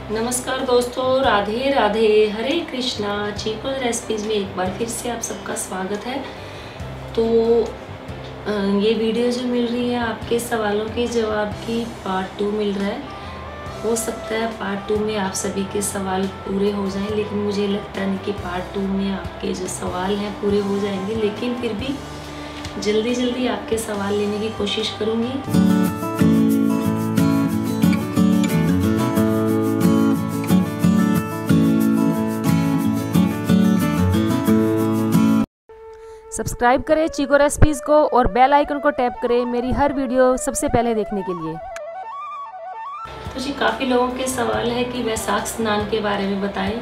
नमस्कार दोस्तों, राधे राधे, हरे कृष्णा। चीको रेसिपीज़ में एक बार फिर से आप सबका स्वागत है। तो ये वीडियो जो मिल रही है आपके सवालों के जवाब की पार्ट 2 मिल रहा है। हो सकता है पार्ट 2 में आप सभी के सवाल पूरे हो जाएं, लेकिन मुझे लगता नहीं कि पार्ट 2 में आपके जो सवाल हैं पूरे हो जाएंगे, लेकिन फिर भी जल्दी आपके सवाल लेने की कोशिश करूँगी। सब्सक्राइब करें चीको रेसिपीज़ को और बेल आइकन को टैप करें मेरी हर वीडियो सबसे पहले देखने के लिए। तो जी काफ़ी लोगों के सवाल है कि वैशाख स्नान के बारे में बताएं।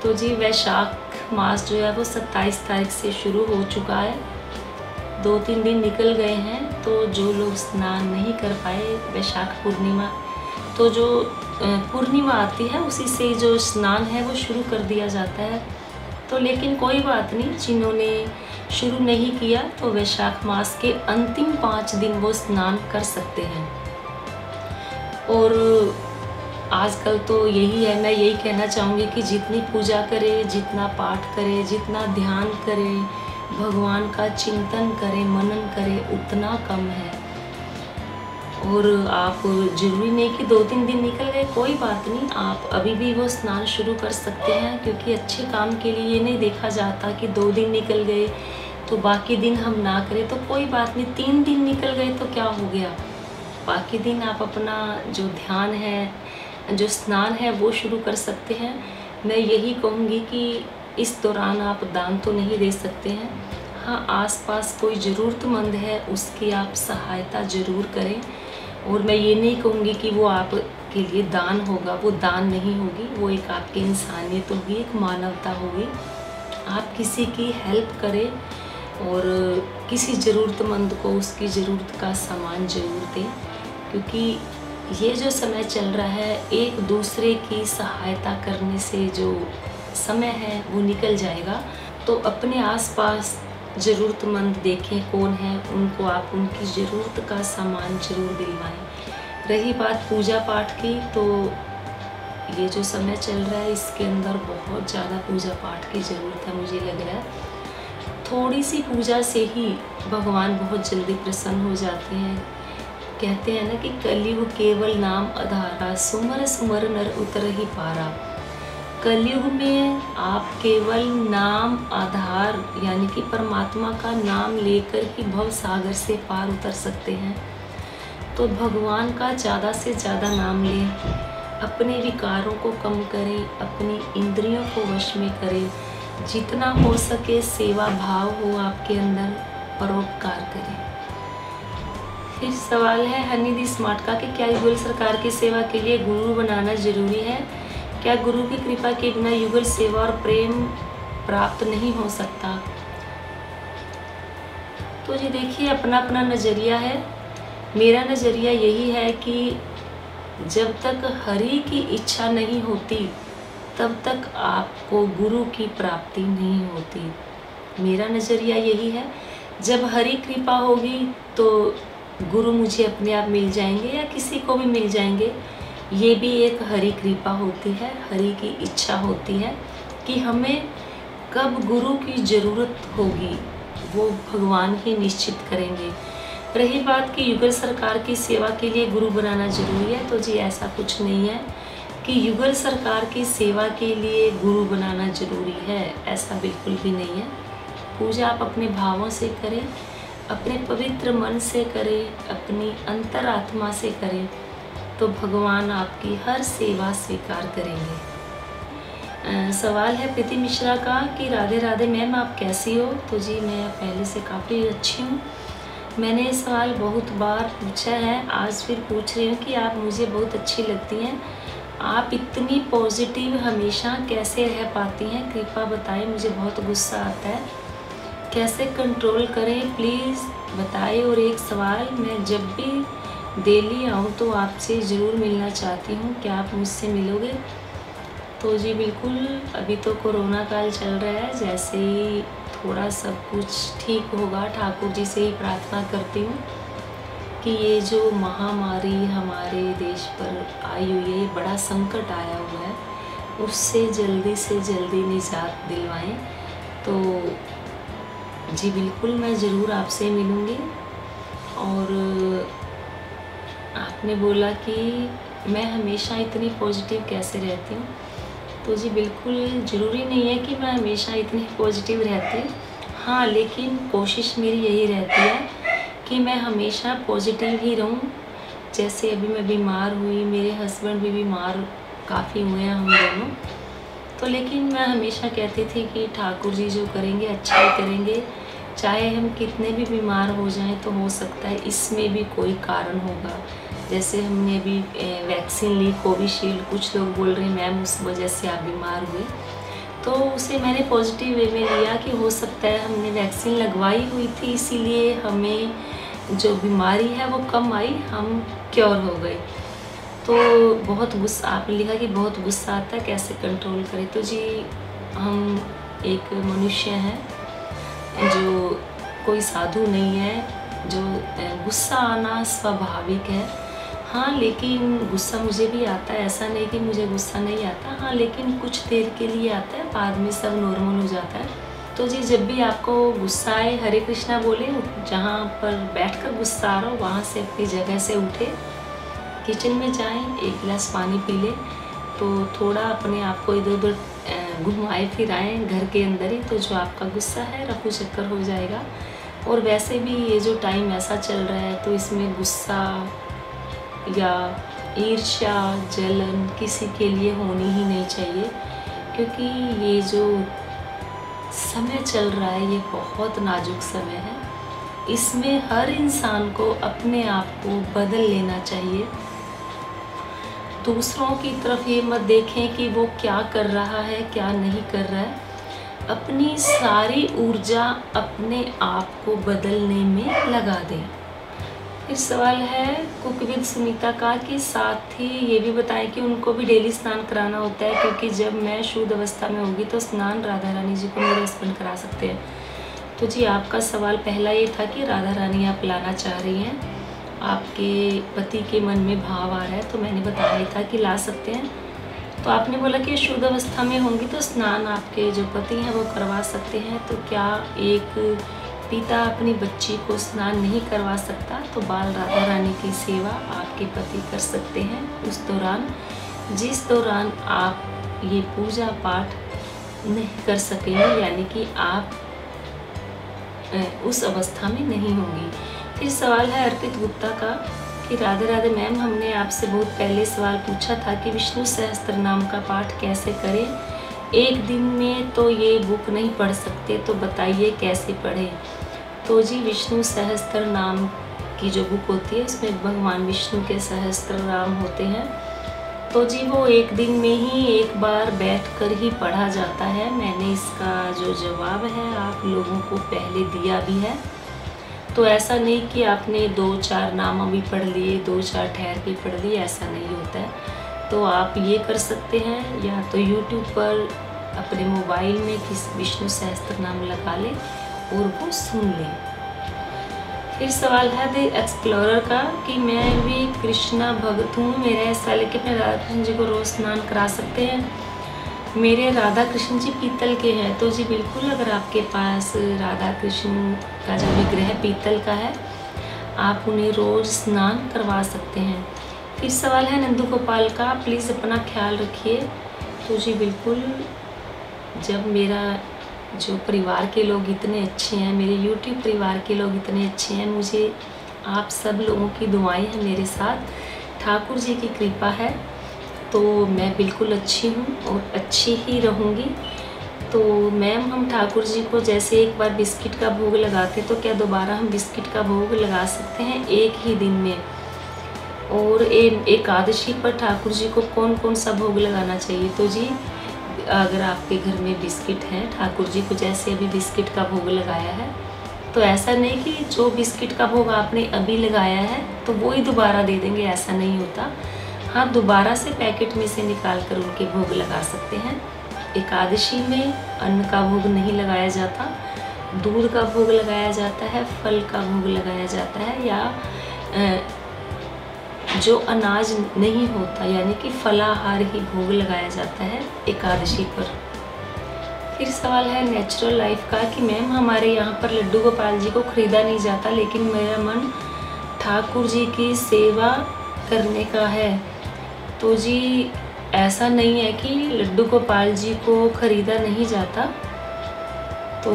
तो जी वैशाख मास जो है वो 27 तारीख से शुरू हो चुका है। 2-3 दिन निकल गए हैं। तो जो लोग स्नान नहीं कर पाए वैशाख पूर्णिमा, तो जो पूर्णिमा आती है उसी से जो स्नान है वो शुरू कर दिया जाता है। तो लेकिन कोई बात नहीं, जिन्होंने शुरू नहीं किया तो वैशाख मास के अंतिम 5 दिन वो स्नान कर सकते हैं। और आजकल तो यही है, मैं यही कहना चाहूँगी कि जितनी पूजा करें, जितना पाठ करें, जितना ध्यान करें, भगवान का चिंतन करें, मनन करें, उतना कम है। और आप जरूरी नहीं कि 2-3 दिन निकल गए, कोई बात नहीं, आप अभी भी वो स्नान शुरू कर सकते हैं। क्योंकि अच्छे काम के लिए ये नहीं देखा जाता कि 2 दिन निकल गए तो बाकी दिन हम ना करें। तो कोई बात नहीं, 3 दिन निकल गए तो क्या हो गया, बाकी दिन आप अपना जो ध्यान है, जो स्नान है वो शुरू कर सकते हैं। मैं यही कहूँगी कि इस दौरान आप दान तो नहीं दे सकते हैं। हाँ, आसपास कोई ज़रूरतमंद है उसकी आप सहायता ज़रूर करें। और मैं ये नहीं कहूँगी कि वो आपके लिए दान होगा, वो दान नहीं होगी, वो एक आपकी इंसानियत होगी, एक मानवता होगी। आप किसी की हेल्प करें और किसी ज़रूरतमंद को उसकी ज़रूरत का सामान ज़रूर दें। क्योंकि ये जो समय चल रहा है, एक दूसरे की सहायता करने से जो समय है वो निकल जाएगा। तो अपने आसपास ज़रूरतमंद देखें कौन है, उनको आप उनकी ज़रूरत का सामान ज़रूर दिलवाएं। रही बात पूजा पाठ की, तो ये जो समय चल रहा है इसके अंदर बहुत ज़्यादा पूजा पाठ की ज़रूरत है। मुझे लग रहा है थोड़ी सी पूजा से ही भगवान बहुत जल्दी प्रसन्न हो जाते हैं। कहते हैं ना कि कलयुग केवल नाम आधारा, सुमर सुमर नर उतर ही पारा। कलयुग में आप केवल नाम आधार यानी कि परमात्मा का नाम लेकर ही भव सागर से पार उतर सकते हैं। तो भगवान का ज़्यादा से ज़्यादा नाम लें, अपने विकारों को कम करें, अपनी इंद्रियों को वश में करें, जितना हो सके सेवा भाव हो आपके अंदर, परोपकार करें। फिर सवाल है हनीदी स्मार्ट का कि क्या युगल सरकार की सेवा के लिए गुरु बनाना जरूरी है? क्या गुरु की कृपा के बिना युगल सेवा और प्रेम प्राप्त नहीं हो सकता? तो जी देखिए, अपना अपना नज़रिया है। मेरा नज़रिया यही है कि जब तक हरि की इच्छा नहीं होती तब तक आपको गुरु की प्राप्ति नहीं होती। मेरा नज़रिया यही है, जब हरि कृपा होगी तो गुरु मुझे अपने आप मिल जाएंगे या किसी को भी मिल जाएंगे। ये भी एक हरि कृपा होती है, हरि की इच्छा होती है कि हमें कब गुरु की ज़रूरत होगी वो भगवान ही निश्चित करेंगे। रही बात कि युगल सरकार की सेवा के लिए गुरु बनाना जरूरी है, तो जी ऐसा कुछ नहीं है कि युगल सरकार की सेवा के लिए गुरु बनाना जरूरी है, ऐसा बिल्कुल भी नहीं है। पूजा आप अपने भावों से करें, अपने पवित्र मन से करें, अपनी अंतरात्मा से करें, तो भगवान आपकी हर सेवा स्वीकार करेंगे। सवाल है प्रीति मिश्रा का कि राधे राधे मैम, आप कैसी हो? तो जी मैं पहले से काफ़ी अच्छी हूँ। मैंने ये सवाल बहुत बार पूछा है, आज फिर पूछ रही हूँ कि आप मुझे बहुत अच्छी लगती हैं। आप इतनी पॉजिटिव हमेशा कैसे रह पाती हैं? कृपया बताएं, मुझे बहुत गुस्सा आता है, कैसे कंट्रोल करें प्लीज़ बताएं। और एक सवाल, मैं जब भी दिल्ली आऊँ तो आपसे ज़रूर मिलना चाहती हूँ, क्या आप मुझसे मिलोगे? तो जी बिल्कुल, अभी तो कोरोना काल चल रहा है, जैसे ही थोड़ा सब कुछ ठीक होगा ठाकुर जी से ही प्रार्थना करती हूँ कि ये जो महामारी हमारे देश पर आई हुई है, ये बड़ा संकट आया हुआ है, उससे जल्दी से जल्दी निजात दिलवाएं। तो जी बिल्कुल, मैं ज़रूर आपसे मिलूँगी। और आपने बोला कि मैं हमेशा इतनी पॉजिटिव कैसे रहती हूँ, तो जी बिल्कुल ज़रूरी नहीं है कि मैं हमेशा इतनी पॉजिटिव रहती। हाँ, लेकिन कोशिश मेरी यही रहती है कि मैं हमेशा पॉजिटिव ही रहूँ। जैसे अभी मैं बीमार हुई, मेरे हस्बैंड भी बीमार काफ़ी हुए हैं, हम दोनों। तो लेकिन मैं हमेशा कहती थी कि ठाकुर जी जो करेंगे अच्छा ही करेंगे, चाहे हम कितने भी बीमार हो जाएं, तो हो सकता है इसमें भी कोई कारण होगा। जैसे हमने अभी वैक्सीन ली कोविशील्ड, कुछ लोग बोल रहे हैं मैम उस वजह से आप बीमार हुए, तो उसे मैंने पॉजिटिव वे में लिया कि हो सकता है हमने वैक्सीन लगवाई हुई थी, इसीलिए हमें जो बीमारी है वो कम आई, हम क्योर हो गए। तो बहुत गुस्सा, आपने लिखा कि बहुत गुस्सा आता है, कैसे कंट्रोल करें। तो जी हम एक मनुष्य हैं, जो कोई साधु नहीं है, जो गुस्सा आना स्वाभाविक है। हाँ, लेकिन गुस्सा मुझे भी आता है, ऐसा नहीं कि मुझे गुस्सा नहीं आता। हाँ, लेकिन कुछ देर के लिए आता है, बाद में सब नॉर्मल हो जाता है। तो जी जब भी आपको गुस्सा आए, हरे कृष्णा बोले, जहाँ पर बैठकर गुस्सा आ रहा हो वहाँ से अपनी जगह से उठे, किचन में जाएं, एक गिलास पानी पी लें, तो थोड़ा अपने आप को इधर उधर घुमाए फिराएं घर के अंदर ही, तो जो आपका गुस्सा है रफू चक्कर हो जाएगा। और वैसे भी ये जो टाइम ऐसा चल रहा है, तो इसमें गुस्सा या ईर्ष्या, जलन किसी के लिए होनी ही नहीं चाहिए, क्योंकि ये जो समय चल रहा है ये बहुत नाजुक समय है। इसमें हर इंसान को अपने आप को बदल लेना चाहिए। दूसरों की तरफ ये मत देखें कि वो क्या कर रहा है, क्या नहीं कर रहा है। अपनी सारी ऊर्जा अपने आप को बदलने में लगा दें। फिर सवाल है कुक विद सुनीता का कि साथ ही ये भी बताएं कि उनको भी डेली स्नान कराना होता है, क्योंकि जब मैं शुद्ध अवस्था में होगी तो स्नान राधा रानी जी को मेरे हस्बैंड करा सकते हैं। तो जी आपका सवाल पहला ये था कि राधा रानी आप लाना चाह रही हैं, आपके पति के मन में भाव आ रहा है, तो मैंने बताया था कि ला सकते हैं। तो आपने बोला कि शुद्ध अवस्था में होंगी तो स्नान आपके जो पति हैं वो करवा सकते हैं। तो क्या एक पिता अपनी बच्ची को स्नान नहीं करवा सकता? तो बाल राधा रानी की सेवा आपके पति कर सकते हैं उस दौरान, जिस दौरान आप ये पूजा पाठ नहीं कर सकेंगे, यानी कि आप उस अवस्था में नहीं होंगी। फिर सवाल है अर्पित गुप्ता का कि राधे राधे मैम, हमने आपसे बहुत पहले सवाल पूछा था कि विष्णु सहस्त्र नाम का पाठ कैसे करें। एक दिन में तो ये बुक नहीं पढ़ सकते, तो बताइए कैसे पढ़ें। तो जी विष्णु सहस्त्र नाम की जो बुक होती है उसमें भगवान विष्णु के सहस्त्र नाम होते हैं, तो जी वो एक दिन में ही एक बार बैठकर ही पढ़ा जाता है। मैंने इसका जो जवाब है आप लोगों को पहले दिया भी है। तो ऐसा नहीं कि आपने 2-4 नाम अभी पढ़ लिए, 2-4 ठहर के पढ़ लिए, ऐसा नहीं होता है। तो आप ये कर सकते हैं, या तो YouTube पर अपने मोबाइल में किस विष्णु सहस्त्र नाम लगा लें और वो सुन लें। फिर सवाल है द एक्सप्लोरर का कि मैं भी कृष्णा भक्त हूँ, मेरा ऐसा है कि अपने राधा कृष्ण जी को रोज़ स्नान करा सकते हैं। मेरे राधा कृष्ण जी पीतल के हैं, तो जी बिल्कुल, अगर आपके पास राधा कृष्ण का जो विग्रह पीतल का है आप उन्हें रोज़ स्नान करवा सकते हैं। फिर सवाल है नंदू गोपाल का, प्लीज़ अपना ख्याल रखिए। तो जी बिल्कुल, जब मेरा जो परिवार के लोग इतने अच्छे हैं, मेरे YouTube परिवार के लोग इतने अच्छे हैं, मुझे आप सब लोगों की दुआएं हैं मेरे साथ, ठाकुर जी की कृपा है, तो मैं बिल्कुल अच्छी हूँ और अच्छी ही रहूँगी। तो मैम, हम ठाकुर जी को जैसे एक बार बिस्किट का भोग लगाते, तो क्या दोबारा हम बिस्किट का भोग लगा सकते हैं एक ही दिन में? और एकादशी पर ठाकुर जी को कौन कौन सा भोग लगाना चाहिए? तो जी अगर आपके घर में बिस्किट है, ठाकुर जी को जैसे अभी बिस्किट का भोग लगाया है, तो ऐसा नहीं कि जो बिस्किट का भोग आपने अभी लगाया है तो वो ही दोबारा दे देंगे, ऐसा नहीं होता। हाँ, दोबारा से पैकेट में से निकाल कर उनके भोग लगा सकते हैं। एकादशी में अन्न का भोग नहीं लगाया जाता, दूध का भोग लगाया जाता है, फल का भोग लगाया जाता है, या जो अनाज नहीं होता यानी कि फलाहार ही भोग लगाया जाता है एकादशी पर। फिर सवाल है नेचुरल लाइफ का कि मैम हमारे यहाँ पर लड्डू गोपाल जी को खरीदा नहीं जाता, लेकिन मेरा मन ठाकुर जी की सेवा करने का है। तो जी ऐसा नहीं है कि लड्डू गोपाल जी को खरीदा नहीं जाता, तो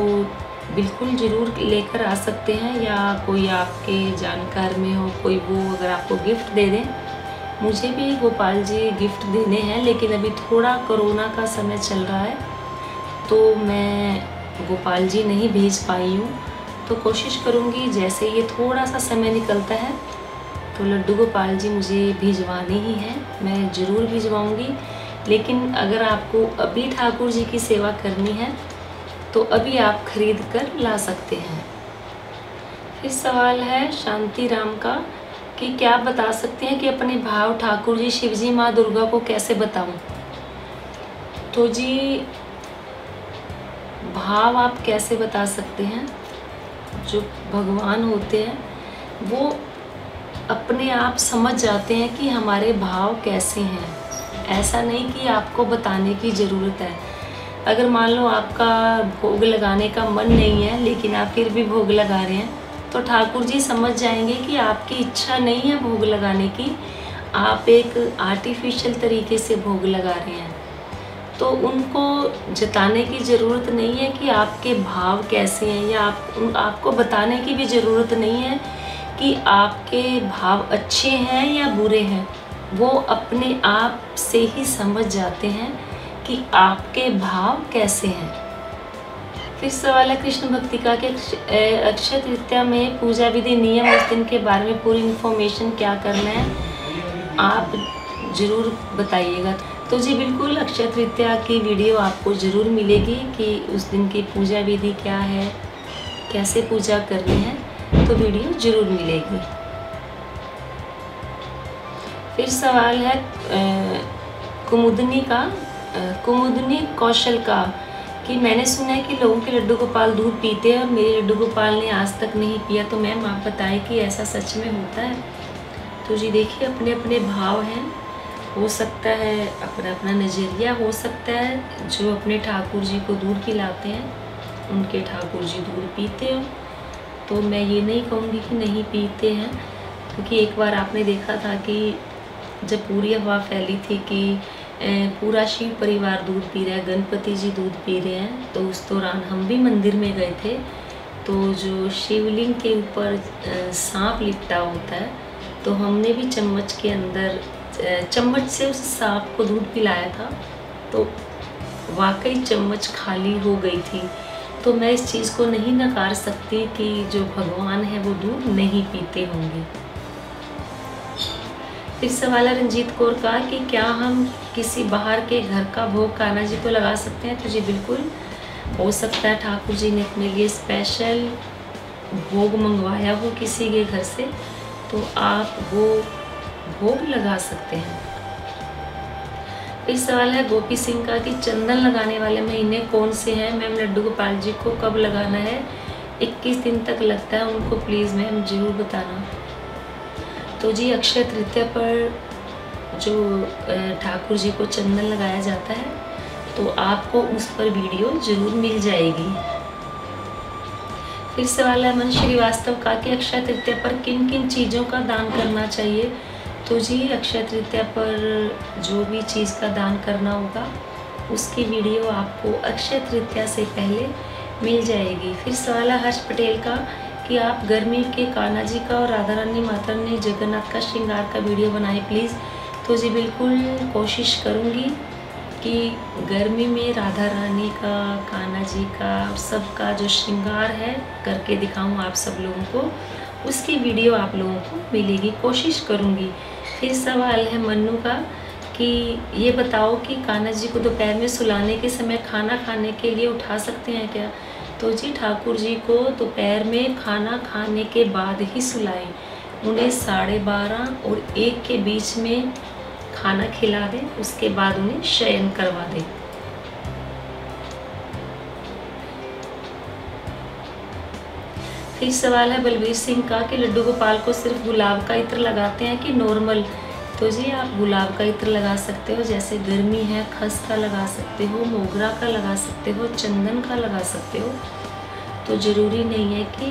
बिल्कुल ज़रूर लेकर आ सकते हैं, या कोई आपके जानकार में हो कोई, वो अगर आपको गिफ्ट दे दें। मुझे भी गोपाल जी गिफ्ट देने हैं, लेकिन अभी थोड़ा कोरोना का समय चल रहा है तो मैं गोपाल जी नहीं भेज पाई हूँ। तो कोशिश करूँगी जैसे ये थोड़ा सा समय निकलता है तो लड्डू गोपाल जी मुझे भिजवाने ही हैं, मैं ज़रूर भिजवाऊँगी। लेकिन अगर आपको अभी ठाकुर जी की सेवा करनी है तो अभी आप खरीद कर ला सकते हैं। फिर सवाल है शांति राम का कि क्या आप बता सकते हैं कि अपने भाव ठाकुर जी, शिव जी, माँ दुर्गा को कैसे बताऊं? तो जी भाव आप कैसे बता सकते हैं? जो भगवान होते हैं वो अपने आप समझ जाते हैं कि हमारे भाव कैसे हैं। ऐसा नहीं कि आपको बताने की ज़रूरत है। अगर मान लो आपका भोग लगाने का मन नहीं है लेकिन आप फिर भी भोग लगा रहे हैं, तो ठाकुर जी समझ जाएंगे कि आपकी इच्छा नहीं है भोग लगाने की, आप एक आर्टिफिशियल तरीके से भोग लगा रहे हैं। तो उनको जताने की ज़रूरत नहीं है कि आपके भाव कैसे हैं, या आपको बताने की भी ज़रूरत नहीं है कि आपके भाव अच्छे हैं या बुरे हैं। वो अपने आप से ही समझ जाते हैं कि आपके भाव कैसे हैं। फिर सवाल है कृष्ण भक्ति का कि अक्षय तृतीया में पूजा विधि, नियम, उस दिन के बारे में पूरी इन्फॉर्मेशन क्या करना है, आप ज़रूर बताइएगा। तो जी बिल्कुल अक्षय तृतीया की वीडियो आपको ज़रूर मिलेगी कि उस दिन की पूजा विधि क्या है, कैसे पूजा करनी है, तो वीडियो ज़रूर मिलेगी। फिर सवाल है कुमुदनी कौशल का कि मैंने सुना है कि लोगों के लड्डू गोपाल दूध पीते हैं और मेरे लड्डू गोपाल ने आज तक नहीं पिया, तो मैम आप बताएं कि ऐसा सच में होता है? तो जी देखिए अपने अपने भाव हैं, हो सकता है अपना अपना नज़रिया हो सकता है। जो अपने ठाकुर जी को दूध पिलाते हैं उनके ठाकुर जी दूध पीते हो, तो मैं ये नहीं कहूँगी कि नहीं पीते हैं, क्योंकि एक बार आपने देखा था कि जब पूरी अफवाह फैली थी कि पूरा शिव परिवार दूध पी रहा है, गणपति जी दूध पी रहे हैं, तो उस दौरान हम भी मंदिर में गए थे। तो जो शिवलिंग के ऊपर सांप लिपटा होता है, तो हमने भी चम्मच के अंदर चम्मच से उस सांप को दूध पिलाया था, तो वाकई चम्मच खाली हो गई थी। तो मैं इस चीज़ को नहीं नकार सकती कि जो भगवान है वो दूध नहीं पीते होंगे। फिर सवाल है रंजीत कौर का कि क्या हम किसी बाहर के घर का भोग कान्हा जी को लगा सकते हैं? तो जी बिल्कुल हो सकता है, ठाकुर जी ने अपने लिए स्पेशल भोग मंगवाया हो किसी के घर से, तो आप वो भोग लगा सकते हैं। फिर सवाल है गोपी सिंह का कि चंदन लगाने वाले महीने कौन से हैं? मैम लड्डू गोपाल जी को कब लगाना है? 21 दिन तक लगता है उनको, प्लीज़ मैम ज़रूर बताना। तो जी अक्षय तृतीया पर जो ठाकुर जी को चंदन लगाया जाता है, तो आपको उस पर वीडियो ज़रूर मिल जाएगी। फिर सवाल है मन श्रीवास्तव का कि अक्षय तृतीया पर किन किन चीज़ों का दान करना चाहिए? तो जी अक्षय तृतीया पर जो भी चीज़ का दान करना होगा उसकी वीडियो आपको अक्षय तृतीया से पहले मिल जाएगी। फिर सवाल है हर्ष पटेल का कि आप गर्मी के कान्हा जी का और राधा रानी माता रानी जगन्नाथ का श्रृंगार का वीडियो बनाएं प्लीज़। तो जी बिल्कुल कोशिश करूँगी कि गर्मी में राधा रानी का, कान्हा जी का, सबका जो श्रृंगार है करके दिखाऊँ आप सब लोगों को, उसकी वीडियो आप लोगों को मिलेगी, कोशिश करूँगी। फिर सवाल है मन्नू का कि ये बताओ कि कान्हा जी को दोपहर में सुलाने के समय खाना खाने के लिए उठा सकते हैं क्या? तो जी ठाकुर जी को दोपहर में खाना खाने के बाद ही सुलाएं, उन्हें 12:30 और 1 के बीच में खाना खिला दें, उसके बाद उन्हें शयन करवा दें। फिर सवाल है बलबीर सिंह का कि लड्डू गोपाल को सिर्फ गुलाब का इत्र लगाते हैं कि नॉर्मल। तो जी आप गुलाब का इत्र लगा सकते हो, जैसे गर्मी है खस का लगा सकते हो, मोगरा का लगा सकते हो, चंदन का लगा सकते हो। तो ज़रूरी नहीं है कि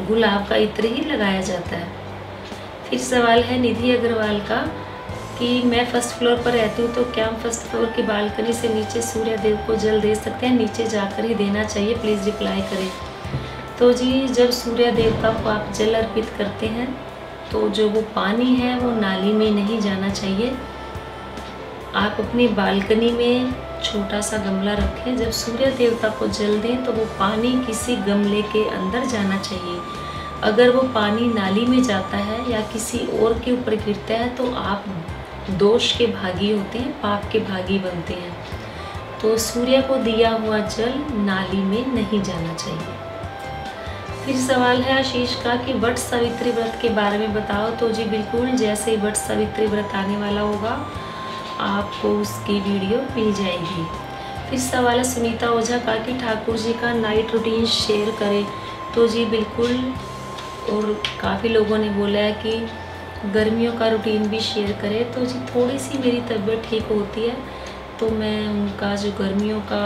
गुलाब का इत्र ही लगाया जाता है। फिर सवाल है निधि अग्रवाल का कि मैं फर्स्ट फ्लोर पर रहती हूँ, तो क्या हम फर्स्ट फ्लोर की बालकनी से नीचे सूर्य देव को जल दे सकते हैं? नीचे जाकर ही देना चाहिए, प्लीज़ रिप्लाई करें। तो जी जब सूर्य देवता को आप जल अर्पित करते हैं तो जो वो पानी है वो नाली में नहीं जाना चाहिए। आप अपनी बालकनी में छोटा सा गमला रखें, जब सूर्य देवता को जल दें तो वो पानी किसी गमले के अंदर जाना चाहिए। अगर वो पानी नाली में जाता है या किसी और के ऊपर गिरता है तो आप दोष के भागी होते हैं, पाप के भागी बनते हैं। तो सूर्य को दिया हुआ जल नाली में नहीं जाना चाहिए। फिर सवाल है आशीष का कि वट सावित्री व्रत के बारे में बताओ। तो जी बिल्कुल, जैसे ही वट सावित्री व्रत आने वाला होगा आपको उसकी वीडियो मिल जाएगी। फिर सवाल है सुनीता ओझा का कि ठाकुर जी का नाइट रूटीन शेयर करें। तो जी बिल्कुल, और काफ़ी लोगों ने बोला है कि गर्मियों का रूटीन भी शेयर करें। तो जी थोड़ी सी मेरी तबीयत ठीक होती है तो मैं उनका जो गर्मियों का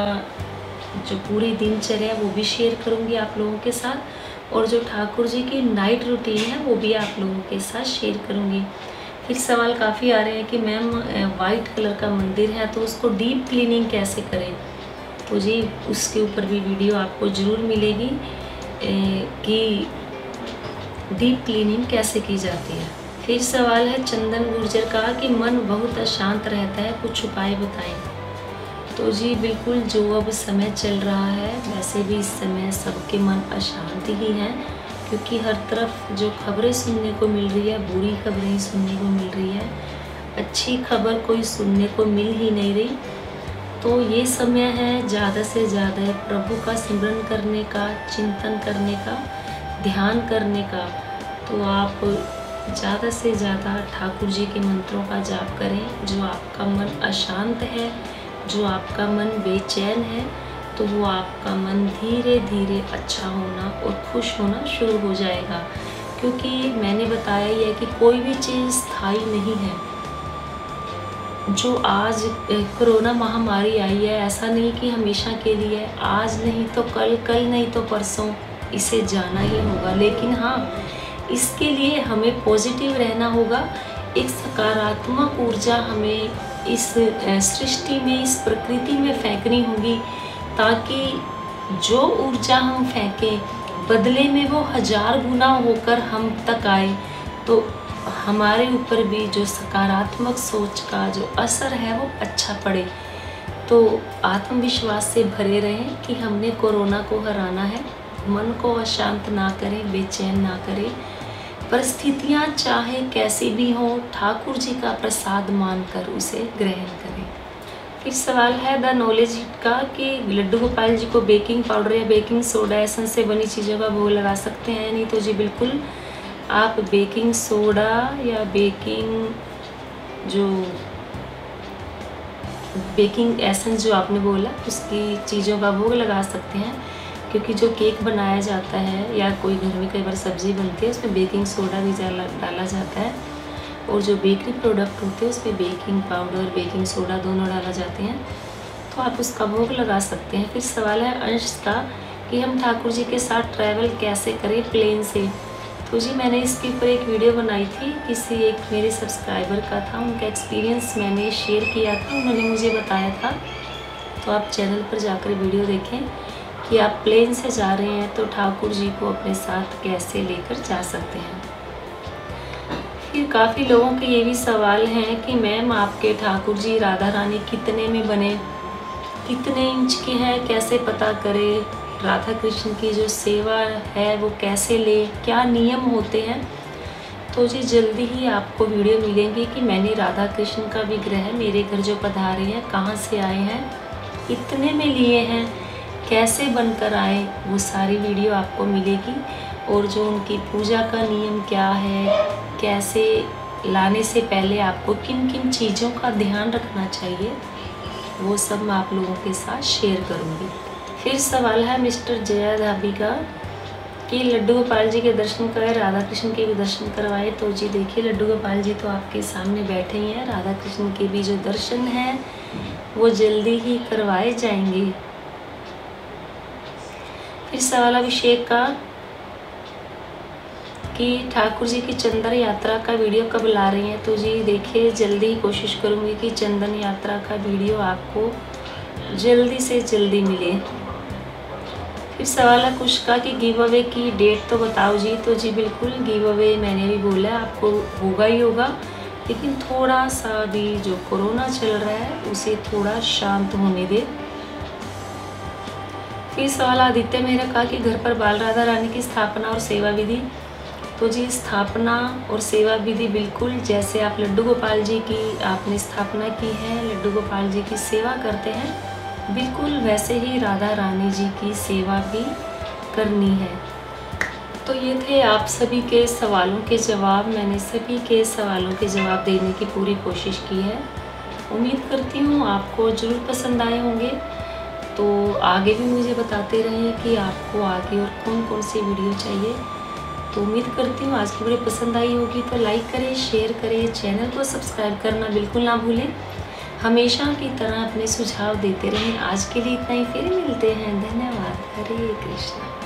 जो पूरी दिनचर्या है वो भी शेयर करूंगी आप लोगों के साथ, और जो ठाकुर जी की नाइट रूटीन है वो भी आप लोगों के साथ शेयर करूंगी। फिर सवाल काफ़ी आ रहे हैं कि मैम वाइट कलर का मंदिर है तो उसको डीप क्लीनिंग कैसे करें। तो जी उसके ऊपर भी वीडियो आपको ज़रूर मिलेगी कि डीप क्लीनिंग कैसे की जाती है। फिर सवाल है चंदन गुर्जर का कि मन बहुत अशांत रहता है, कुछ उपाय बताएं। तो जी बिल्कुल, जो अब समय चल रहा है वैसे भी इस समय सबके मन अशांत ही हैं, क्योंकि हर तरफ जो खबरें सुनने को मिल रही है बुरी खबरें ही सुनने को मिल रही है, अच्छी खबर कोई सुनने को मिल ही नहीं रही। तो ये समय है ज़्यादा से ज़्यादा प्रभु का सिमरन करने का, चिंतन करने का, ध्यान करने का। तो आप ज़्यादा से ज़्यादा ठाकुर जी के मंत्रों का जाप करें। जो आपका मन अशांत है, जो आपका मन बेचैन है, तो वो आपका मन धीरे धीरे अच्छा होना और खुश होना शुरू हो जाएगा। क्योंकि मैंने बताया ही है कि कोई भी चीज़ स्थायी नहीं है। जो आज कोरोना महामारी आई है, ऐसा नहीं कि हमेशा के लिए, आज नहीं तो कल, कल नहीं तो परसों इसे जाना ही होगा। लेकिन हाँ, इसके लिए हमें पॉजिटिव रहना होगा, एक सकारात्मक ऊर्जा हमें इस सृष्टि में, इस प्रकृति में फेंकनी होगी, ताकि जो ऊर्जा हम फेंकें बदले में वो 1000 गुना होकर हम तक आए, तो हमारे ऊपर भी जो सकारात्मक सोच का जो असर है वो अच्छा पड़े। तो आत्मविश्वास से भरे रहें कि हमने कोरोना को हराना है। मन को अशांत ना करें, बेचैन ना करें। परिस्थितियाँ चाहे कैसी भी हो, ठाकुर जी का प्रसाद मानकर उसे ग्रहण करें। फिर सवाल है द नॉलेज का कि लड्डू गोपाल जी को बेकिंग पाउडर या बेकिंग सोडा एसेंस से बनी चीज़ों का भोग लगा सकते हैं नहीं। तो जी बिल्कुल, आप बेकिंग सोडा या बेकिंग एसेंस जो आपने बोला उसकी चीज़ों का भोग लगा सकते हैं, क्योंकि जो केक बनाया जाता है या कोई घर में कई बार सब्ज़ी बनती है उसमें बेकिंग सोडा भी डाला जाता है, और जो बेकरी प्रोडक्ट होते हैं उसमें बेकिंग पाउडर, बेकिंग सोडा दोनों डाला जाते हैं, तो आप उसका भोग लगा सकते हैं। फिर सवाल है अंश का कि हम ठाकुर जी के साथ ट्रैवल कैसे करें प्लेन से। तो जी मैंने इसके ऊपर एक वीडियो बनाई थी, किसी एक मेरे सब्सक्राइबर का था, उनका एक्सपीरियंस मैंने शेयर किया था, उन्होंने मुझे बताया था। तो आप चैनल पर जाकर वीडियो देखें कि आप प्लेन से जा रहे हैं तो ठाकुर जी को अपने साथ कैसे लेकर जा सकते हैं। फिर काफ़ी लोगों के ये भी सवाल हैं कि मैम आपके ठाकुर जी राधा रानी कितने में बने, कितने इंच के हैं, कैसे पता करें, राधा कृष्ण की जो सेवा है वो कैसे ले, क्या नियम होते हैं। तो जी जल्दी ही आपको वीडियो मिलेंगी कि मैंने राधा कृष्ण का विग्रह मेरे घर जो पधारे हैं कहाँ से आए हैं, कितने में लिए हैं, कैसे बनकर आए, वो सारी वीडियो आपको मिलेगी। और जो उनकी पूजा का नियम क्या है, कैसे लाने से पहले आपको किन किन चीज़ों का ध्यान रखना चाहिए, वो सब मैं आप लोगों के साथ शेयर करूँगी। फिर सवाल है मिस्टर जया धाबी का कि लड्डू गोपाल जी के दर्शन कराए, राधा कृष्ण के भी दर्शन करवाए। तो जी देखिए, लड्डू गोपाल जी तो आपके सामने बैठे ही हैं, राधा कृष्ण के भी जो दर्शन हैं वो जल्दी ही करवाए जाएंगे। फिर सवाल अभिषेक का कि ठाकुर जी की चंदन यात्रा का वीडियो कब ला रही हैं। तो जी देखिए, जल्दी ही कोशिश करूँगी कि चंदन यात्रा का वीडियो आपको जल्दी से जल्दी मिले। फिर सवाल है कुछ का कि गिव अवे की डेट तो बताओ जी। तो जी बिल्कुल, गिव अवे मैंने भी बोला आपको होगा ही होगा, लेकिन थोड़ा सा भी जो कोरोना चल रहा है उसे थोड़ा शांत होने दे। फिर सवाल आदित्य मेहरा का कि घर पर बाल राधा रानी की स्थापना और सेवा विधि। तो जी स्थापना और सेवा विधि बिल्कुल जैसे आप लड्डू गोपाल जी की आपने स्थापना की है, लड्डू गोपाल जी की सेवा करते हैं, बिल्कुल वैसे ही राधा रानी जी की सेवा भी करनी है। तो ये थे आप सभी के सवालों के जवाब। मैंने सभी के सवालों के जवाब देने की पूरी कोशिश की है। उम्मीद करती हूँ आपको ज़रूर पसंद आए होंगे। तो आगे भी मुझे बताते रहें कि आपको आगे और कौन कौन सी वीडियो चाहिए। तो उम्मीद करती हूँ आज की वीडियो पसंद आई होगी। तो लाइक करें, शेयर करें, चैनल को सब्सक्राइब करना बिल्कुल ना भूलें। हमेशा की तरह अपने सुझाव देते रहें। आज के लिए इतना ही, फिर मिलते हैं। धन्यवाद। हरे कृष्णा।